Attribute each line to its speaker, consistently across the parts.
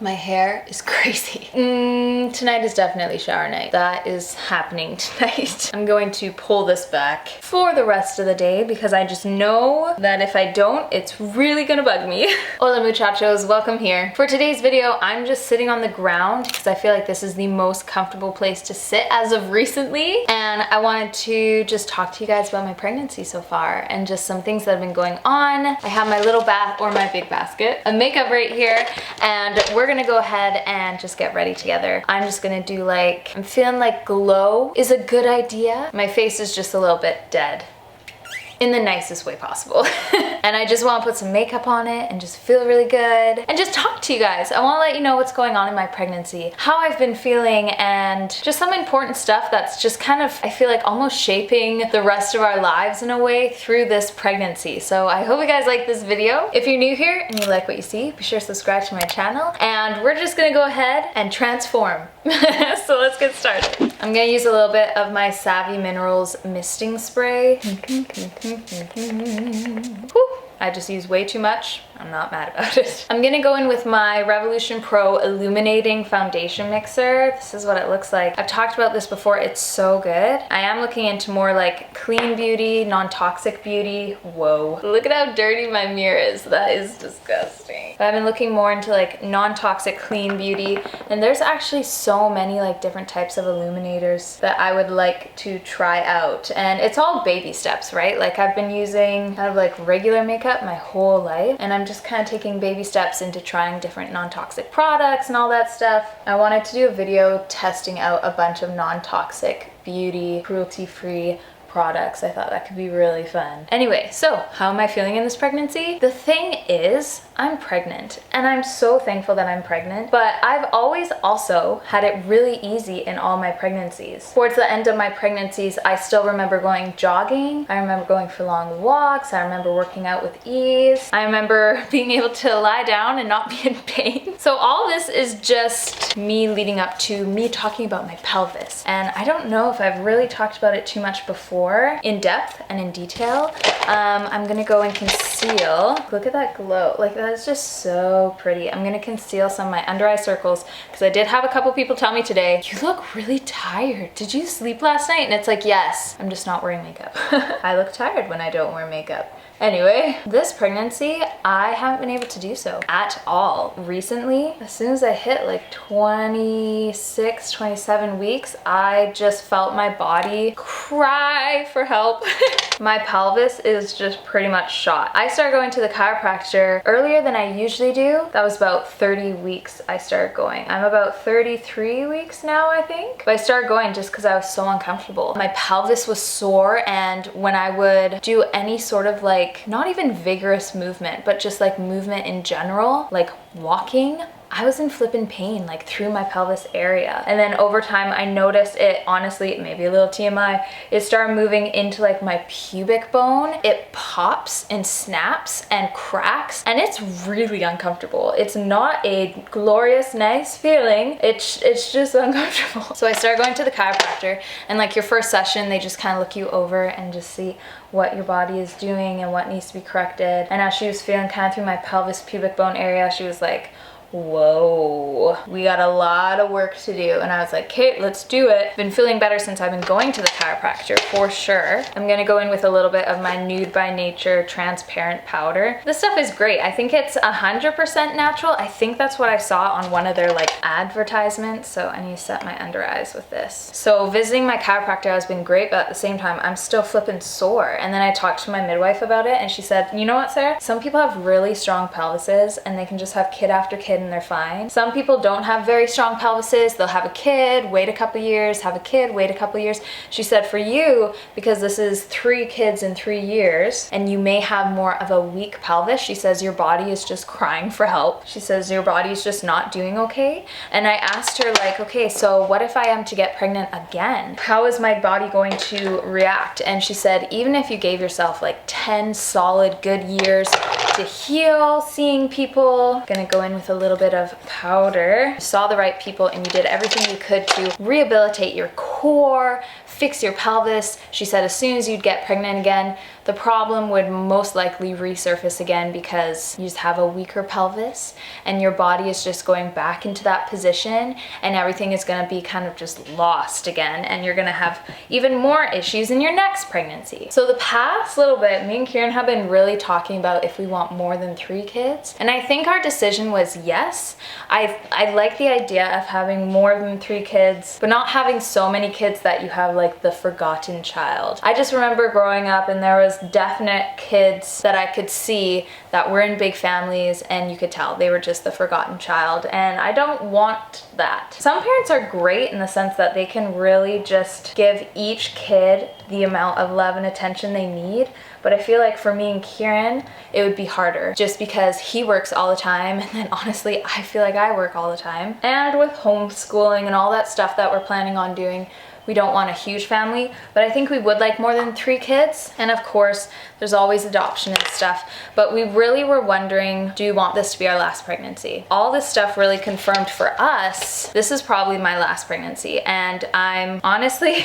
Speaker 1: My hair is crazy. Tonight is definitely shower night. That is happening tonight. I'm going to pull this back for the rest of the day because I just know that if I don't, it's really gonna bug me. Hola muchachos, welcome here. For today's video, I'm just sitting on the ground because I feel like this is the most comfortable place to sit as of recently. And I wanted to just talk to you guys about my pregnancy so far and just some things that have been going on. I have my little or my big basket of makeup right here, and we're gonna go ahead and just get ready together. I'm just gonna do I'm feeling like glow is a good idea. My face is just a little bit dead in the nicest way possible. And I just want to put some makeup on it and just feel really good and just talk to you guys. I want to let you know what's going on in my pregnancy, how I've been feeling, and just some important stuff that's just kind of, I feel like, almost shaping the rest of our lives in a way through this pregnancy. So I hope you guys like this video. If you're new here and you like what you see, be sure to subscribe to my channel, and we're just gonna go ahead and transform. So let's get started. I'm gonna use a little bit of my Savvy Minerals misting spray. Whew. I just used way too much. I'm not mad about it. I'm gonna go in with my Revolution Pro Illuminating Foundation Mixer. This is what it looks like. I've talked about this before, it's so good. I am looking into more like clean beauty, non-toxic beauty. Whoa, look at how dirty my mirror is. That is disgusting. But I've been looking more into like non-toxic clean beauty, and there's actually so many like different types of illuminators that I would like to try out. And it's all baby steps, right? Like I've been using kind of like regular makeup my whole life, and I'm just kind of taking baby steps into trying different non-toxic products and all that stuff. I wanted to do a video testing out a bunch of non-toxic beauty, cruelty-free products. I thought that could be really fun. Anyway, so how am I feeling in this pregnancy? The thing is, I'm pregnant, and I'm so thankful that I'm pregnant, but I've always also had it really easy in all my pregnancies. Towards the end of my pregnancies, I still remember going jogging. I remember going for long walks. I remember working out with ease. I remember being able to lie down and not be in pain. So all this is just me leading up to me talking about my pelvis. And I don't know if I've really talked about it too much before in depth and in detail. I'm gonna go and conceal. Look at that glow. Like that's just so pretty. I'm gonna conceal some of my under eye circles because I did have a couple people tell me today, you look really tired. Did you sleep last night? And it's like, yes, I'm just not wearing makeup. I look tired when I don't wear makeup. Anyway, this pregnancy, I haven't been able to do so at all. Recently, as soon as I hit like 26, 27 weeks, I just felt my body cry for help. My pelvis is just pretty much shot. I started going to the chiropractor earlier than I usually do. That was about 30 weeks I started going. I'm about 33 weeks now, I think. But I started going just because I was so uncomfortable. My pelvis was sore, and when I would do any sort of like, not even vigorous movement, but just like movement in general, like walking, I was in flippin' pain like through my pelvis area. And then over time I noticed it, honestly, maybe a little TMI, it started moving into like my pubic bone. It pops and snaps and cracks, and it's really uncomfortable. It's not a glorious, nice feeling. It's just uncomfortable. So I started going to the chiropractor, and like your first session, they just kind of look you over and just see what your body is doing and what needs to be corrected. And as she was feeling kind of through my pelvis pubic bone area, she was like, whoa, we got a lot of work to do. And I was like, okay, let's do it. Been feeling better since I've been going to the chiropractor for sure. I'm gonna go in with a little bit of my Nude by Nature transparent powder. This stuff is great. I think it's 100% natural. I think that's what I saw on one of their like advertisements. So I need to set my under eyes with this. So visiting my chiropractor has been great, but at the same time, I'm still flipping sore. And then I talked to my midwife about it, and she said, you know what, Sarah? Some people have really strong pelvises and they can just have kid after kid and they're fine. Some people don't have very strong pelvises. They'll have a kid, wait a couple years, have a kid, wait a couple years. She said for you, because this is 3 kids in 3 years and you may have more of a weak pelvis, she says your body is just crying for help. She says your body's just not doing okay. And I asked her like, okay, so what if I am to get pregnant again? How is my body going to react? And she said, even if you gave yourself like 10 solid good years to heal, seeing people, gonna go in with a little bit of powder. You saw the right people and you did everything you could to rehabilitate your core, fix your pelvis. She said as soon as you'd get pregnant again, the problem would most likely resurface again because you just have a weaker pelvis and your body is just going back into that position, and everything is going to be kind of just lost again, and you're going to have even more issues in your next pregnancy. So the past little bit, me and Kieran have been really talking about if we want more than 3 kids, and I think our decision was yes. I like the idea of having more than 3 kids, but not having so many kids that you have like the forgotten child. I just remember growing up and there was definite kids that I could see that were in big families and you could tell they were just the forgotten child, and I don't want that. Some parents are great in the sense that they can really just give each kid the amount of love and attention they need, but I feel like for me and Kieran, it would be harder just because he works all the time, and then honestly, I feel like I work all the time. And with homeschooling and all that stuff that we're planning on doing, we don't want a huge family, but I think we would like more than 3 kids. And of course, there's always adoption and stuff, but we really were wondering, do we want this to be our last pregnancy? All this stuff really confirmed for us, this is probably my last pregnancy, and I'm honestly,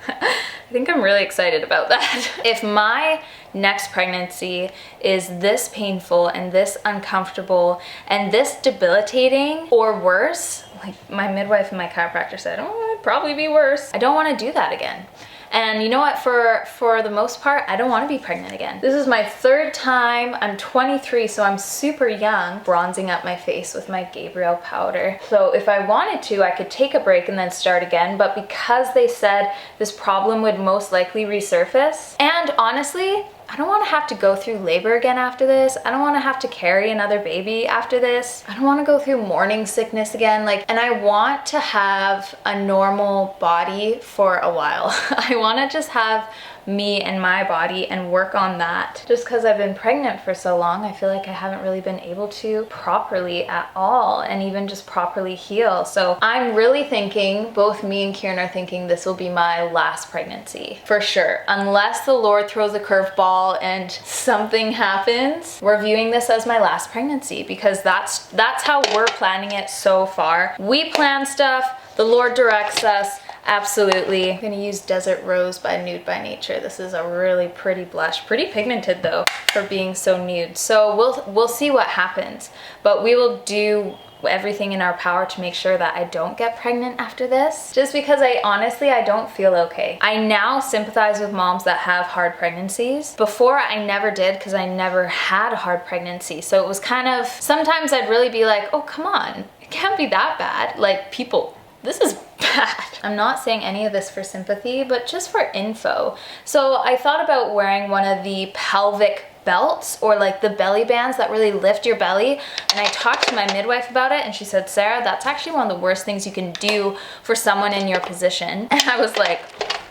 Speaker 1: I think I'm really excited about that. If my next pregnancy is this painful and this uncomfortable and this debilitating or worse, like my midwife and my chiropractor said, oh, it'd probably be worse. I don't want to do that again. And you know what, for the most part, I don't want to be pregnant again. This is my 3rd time. I'm 23, so I'm super young, bronzing up my face with my Gabriel powder. So if I wanted to, I could take a break and then start again, but because they said this problem would most likely resurface, and honestly, I don't want to have to go through labor again after this. I don't want to have to carry another baby after this. I don't want to go through morning sickness again. And I want to have a normal body for a while. I want to just have me and my body and work on that. Just because I've been pregnant for so long, I feel like I haven't really been able to properly at all, and even just properly heal. So I'm really thinking, both me and Kieran are thinking, this will be my last pregnancy for sure, unless the Lord throws a curveball and something happens. We're viewing this as my last pregnancy because that's how we're planning it so far. We plan stuff, the Lord directs us. Absolutely. I'm gonna use Desert Rose by Nude by Nature. This is a really pretty blush, pretty pigmented though for being so nude. So we'll see what happens, but we will do everything in our power to make sure that I don't get pregnant after this, just because I don't feel okay. I now sympathize with moms that have hard pregnancies. Before I never did because I never had a hard pregnancy, so it was kind of, sometimes I'd really be like, oh come on, it can't be that bad. Like, people, this is bad. I'm not saying any of this for sympathy, but just for info. So I thought about wearing one of the pelvic belts or like the belly bands that really lift your belly, and I talked to my midwife about it and she said, Sarah, that's actually one of the worst things you can do for someone in your position. And I was like,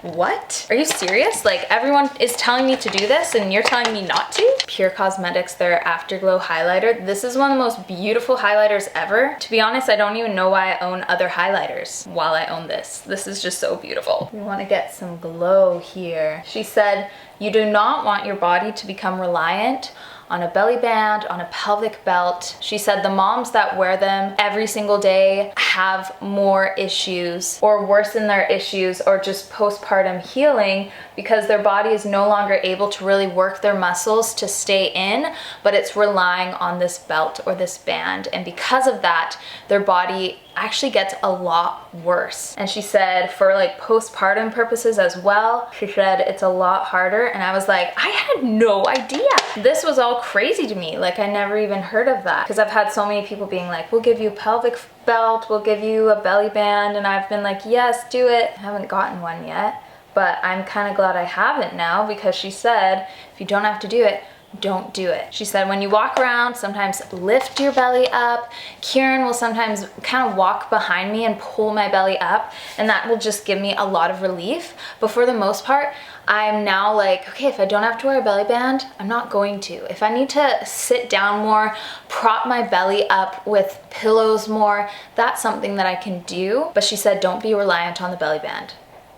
Speaker 1: what? Are you serious? Like, everyone is telling me to do this and you're telling me not to? Pure Cosmetics, their Afterglow Highlighter. This is one of the most beautiful highlighters ever. To be honest, I don't even know why I own other highlighters while I own this. This is just so beautiful. We want to get some glow here. She said, you do not want your body to become reliant on a belly band, on a pelvic belt. She said the moms that wear them every single day have more issues or worsen their issues or just postpartum healing because their body is no longer able to really work their muscles to stay in, but it's relying on this belt or this band. And because of that, their body actually gets a lot worse. And she said for like postpartum purposes as well, she said it's a lot harder. And I was like, I had no idea. This was all crazy to me. Like, I never even heard of that, because I've had so many people being like, we'll give you a pelvic belt, we'll give you a belly band, and I've been like, yes, do it. I haven't gotten one yet, but I'm kind of glad I haven't now, because she said if you don't have to do it, don't do it. She said when you walk around, sometimes lift your belly up. Kieran will sometimes kind of walk behind me and pull my belly up, and that will just give me a lot of relief. But for the most part, I'm now like, okay, if I don't have to wear a belly band, I'm not going to. If I need to sit down more, prop my belly up with pillows more, that's something that I can do. But she said don't be reliant on the belly band.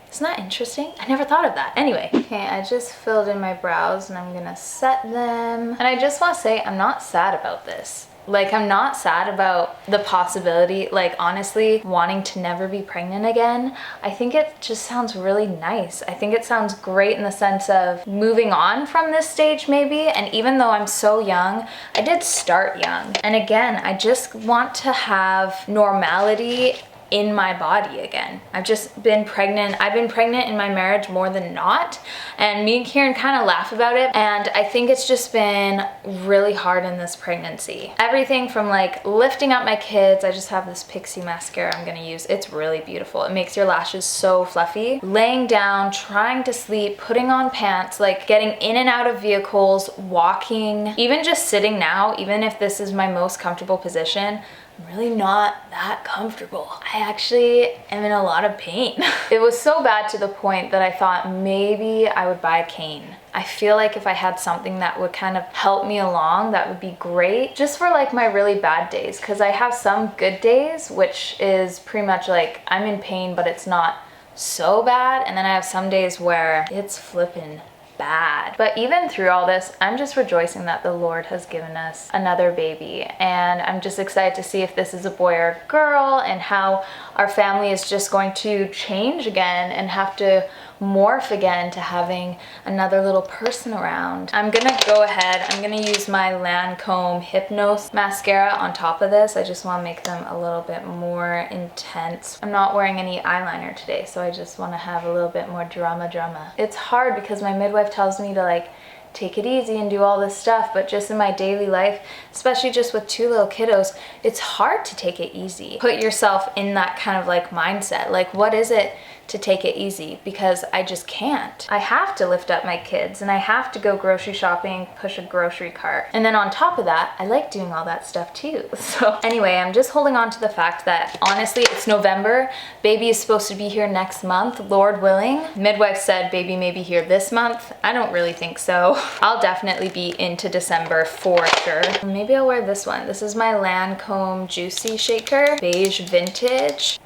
Speaker 1: Isn't that interesting? I never thought of that. Anyway, okay, I just filled in my brows and I'm gonna set them. And I just wanna say I'm not sad about this. Like, I'm not sad about the possibility, like honestly, wanting to never be pregnant again. I think it just sounds really nice. I think it sounds great in the sense of moving on from this stage maybe. And even though I'm so young, I did start young. And again, I just want to have normality in my body again. I've just been pregnant. I've been pregnant in my marriage more than not. And me and Kieran kind of laugh about it. And I think it's just been really hard in this pregnancy. Everything from like lifting up my kids. I just have this Pixie mascara I'm gonna use. It's really beautiful. It makes your lashes so fluffy. Laying down, trying to sleep, putting on pants, like getting in and out of vehicles, walking, even just sitting now, even if this is my most comfortable position, I'm really not that comfortable. I actually am in a lot of pain. It was so bad to the point that I thought maybe I would buy a cane. I feel like if I had something that would kind of help me along, that would be great. Just for like my really bad days, because I have some good days, which is pretty much like I'm in pain, but it's not so bad. And then I have some days where it's flippin' bad. But even through all this, I'm just rejoicing that the Lord has given us another baby, and I'm just excited to see if this is a boy or a girl, and how our family is just going to change again and have to morph again to having another little person around. I'm gonna go ahead, I'm gonna use my Lancome Hypnose mascara on top of this. I just want to make them a little bit more intense. I'm not wearing any eyeliner today, so I just want to have a little bit more drama. It's hard because my midwife tells me to like take it easy and do all this stuff, but just in my daily life, especially just with 2 little kiddos, it's hard to take it easy. Put yourself in that kind of like mindset. Like, what is it to take it easy? Because I just can't. I have to lift up my kids, and I have to go grocery shopping, push a grocery cart. And then on top of that, I like doing all that stuff too. So anyway, I'm just holding on to the fact that honestly, it's November. Baby is supposed to be here next month, Lord willing. Midwife said baby may be here this month. I don't really think so. I'll definitely be into December for sure. Maybe I'll wear this one. This is my Lancome Juicy Shaker, Beige Vintage.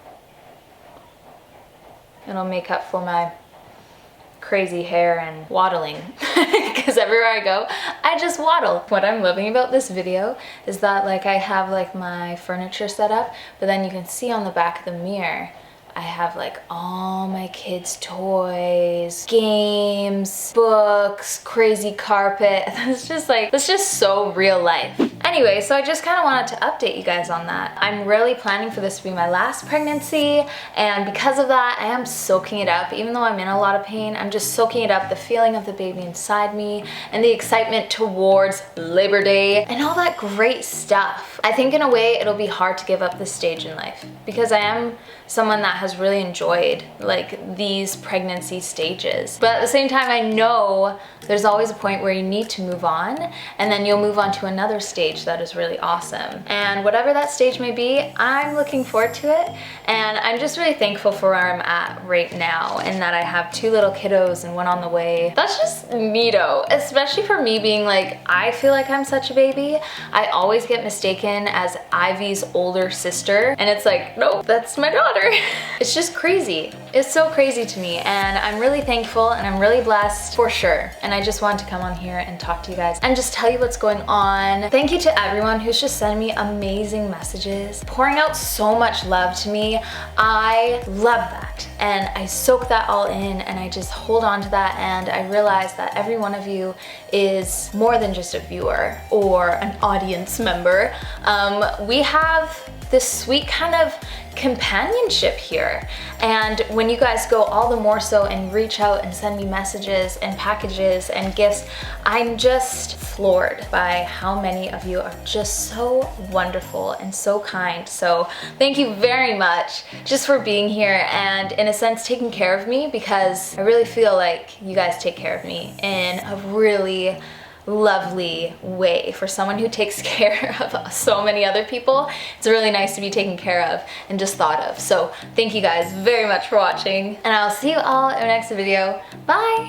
Speaker 1: It'll make up for my crazy hair and waddling, because everywhere I go, I just waddle. What I'm loving about this video is that like I have like my furniture set up, but then you can see on the back of the mirror, I have like all my kids' toys, games, books, crazy carpet. It's just like, it's just so real life. Anyway, so I just kind of wanted to update you guys on that. I'm really planning for this to be my last pregnancy, and because of that, I am soaking it up. Even though I'm in a lot of pain, I'm just soaking it up, the feeling of the baby inside me, and the excitement towards Labor Day, and all that great stuff. I think in a way, it'll be hard to give up this stage in life, because I am someone that has really enjoyed like these pregnancy stages. But at the same time, I know there's always a point where you need to move on, and then you'll move on to another stage that is really awesome. And whatever that stage may be, I'm looking forward to it. And I'm just really thankful for where I'm at right now, and that I have 2 little kiddos and 1 on the way. That's just neato, especially for me being like, I feel like I'm such a baby. I always get mistaken as Ivy's older sister, and it's like, nope, that's my daughter. It's just crazy. It's so crazy to me, and I'm really thankful and I'm really blessed for sure. And I just wanted to come on here and talk to you guys and just tell you what's going on. Thank you to everyone who's just sending me amazing messages, pouring out so much love to me. I love that, and I soak that all in, and I just hold on to that, and I realize that every one of you is more than just a viewer or an audience member. We have this sweet kind of companionship here, and when you guys go all the more so and reach out and send me messages and packages and gifts, I'm just floored by how many of you are just so wonderful and so kind. So thank you very much just for being here and in a sense taking care of me, because I really feel like you guys take care of me in a really lovely way. For someone who takes care of so many other people, it's really nice to be taken care of and just thought of. So thank you guys very much for watching, and I'll see you all in the next video. Bye!